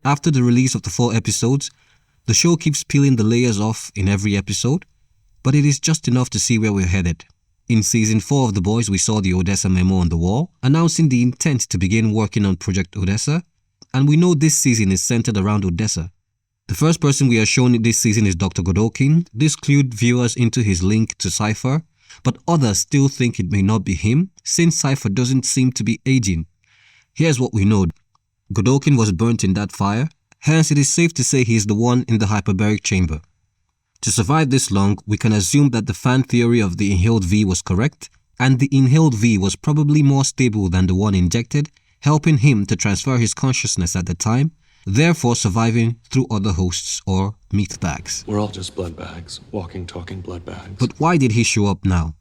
After the release of the 4 episodes, the show keeps peeling the layers off in every episode, but it is just enough to see where we're headed. In Season 4 of The Boys, we saw the Odessa memo on the wall, announcing the intent to begin working on Project Odessa, and we know this season is centered around Odessa. The first person we are shown this season is Dr. Godolkin. This clued viewers into his link to Cipher, but others still think it may not be him, since Cipher doesn't seem to be aging. Here's what we know. Godolkin was burnt in that fire, hence it is safe to say he is the one in the hyperbaric chamber. To survive this long, we can assume that the fan theory of the inhaled V was correct, and the inhaled V was probably more stable than the one injected, helping him to transfer his consciousness at the time, therefore surviving through other hosts or meat bags. We're all just blood bags, walking, talking blood bags. But why did he show up now?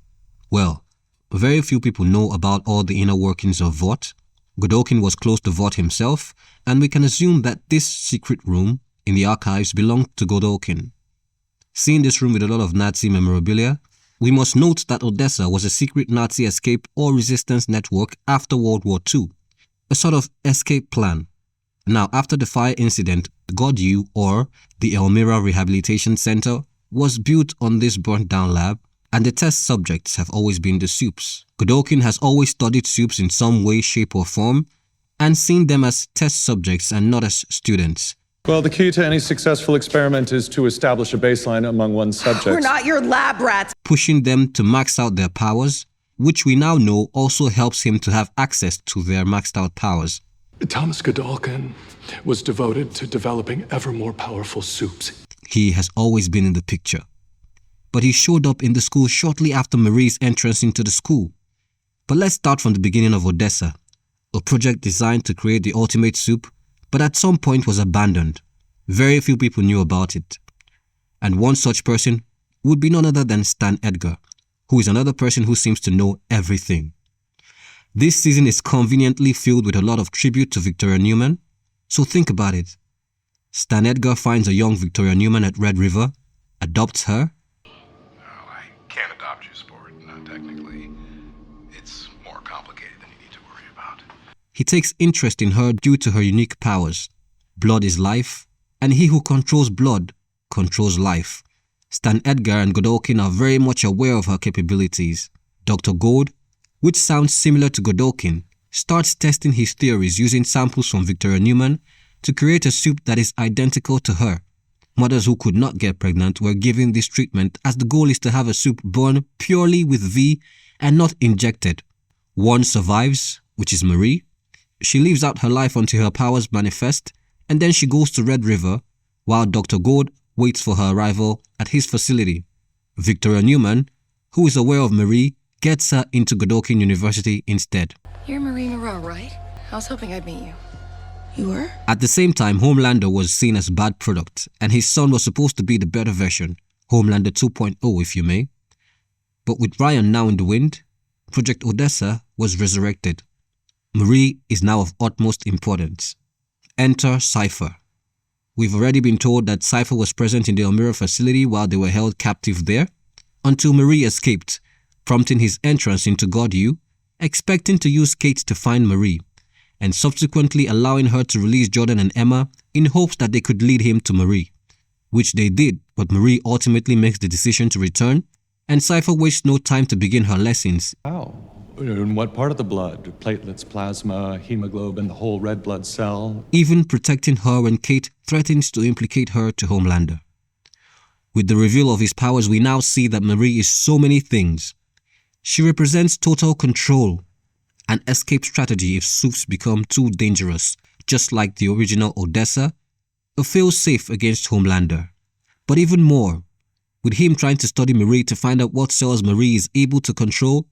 Well, very few people know about all the inner workings of Vought. Godolkin was close to Vought himself, and we can assume that this secret room in the archives belonged to Godolkin. Seeing this room with a lot of Nazi memorabilia, we must note that Odessa was a secret Nazi escape or resistance network after World War II, a sort of escape plan. Now, after the fire incident, GodU, or the Elmira Rehabilitation Center, was built on this burnt-down lab, and the test subjects have always been the soups. Godolkin has always studied soups in some way, shape or form, and seen them as test subjects and not as students. Well, the key to any successful experiment is to establish a baseline among one's subjects. We're not your lab rats. Pushing them to max out their powers, which we now know also helps him to have access to their maxed out powers. Thomas Godolkin was devoted to developing ever more powerful soups. He has always been in the picture. But he showed up in the school shortly after Marie's entrance into the school. But let's start from the beginning of Odessa, a project designed to create the ultimate soup, but at some point was abandoned. Very few people knew about it. And one such person would be none other than Stan Edgar, who is another person who seems to know everything. This season is conveniently filled with a lot of tribute to Victoria Newman, so think about it. Stan Edgar finds a young Victoria Newman at Red River, adopts her. No, I can't adopt you, sport. Not technically. It's more complicated than you need to worry about. He takes interest in her due to her unique powers. Blood is life, and he who controls blood controls life. Stan Edgar and Godolkin are very much aware of her capabilities. Dr. Gold, which sounds similar to Godolkin, starts testing his theories using samples from Victoria Newman to create a soup that is identical to her. Mothers who could not get pregnant were given this treatment, as the goal is to have a soup born purely with V and not injected. One survives, which is Marie. She lives out her life until her powers manifest, and then she goes to Red River, while Dr. Gold waits for her arrival at his facility. Victoria Newman, who is aware of Marie, gets her into Godolkin University instead. You're Marie Moreau, right? I was hoping I'd meet you. You were? At the same time, Homelander was seen as a bad product, and his son was supposed to be the better version, Homelander 2.0 if you may. But with Ryan now in the wind, Project Odessa was resurrected. Marie is now of utmost importance. Enter Cipher. We've already been told that Cipher was present in the Elmira facility while they were held captive there, until Marie escaped, prompting his entrance into GodU, expecting to use Kate to find Marie, and subsequently allowing her to release Jordan and Emma in hopes that they could lead him to Marie, which they did, but Marie ultimately makes the decision to return, and Cipher wastes no time to begin her lessons. How? In what part of the blood? Platelets, plasma, hemoglobin, the whole red blood cell? Even protecting her when Kate threatens to implicate her to Homelander. With the reveal of his powers, we now see that Marie is so many things. She represents total control, an escape strategy if soups become too dangerous, just like the original Odessa, a fail-safe against Homelander. But even more, with him trying to study Marie to find out what cells Marie is able to control,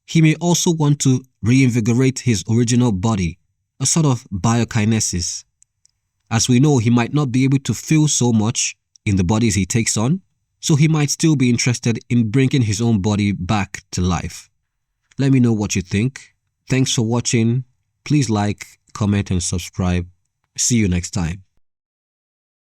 he may also want to reinvigorate his original body, a sort of biokinesis. As we know, he might not be able to feel so much in the bodies he takes on, so he might still be interested in bringing his own body back to life. Let me know what you think. Thanks for watching. Please like, comment and subscribe. See you next time.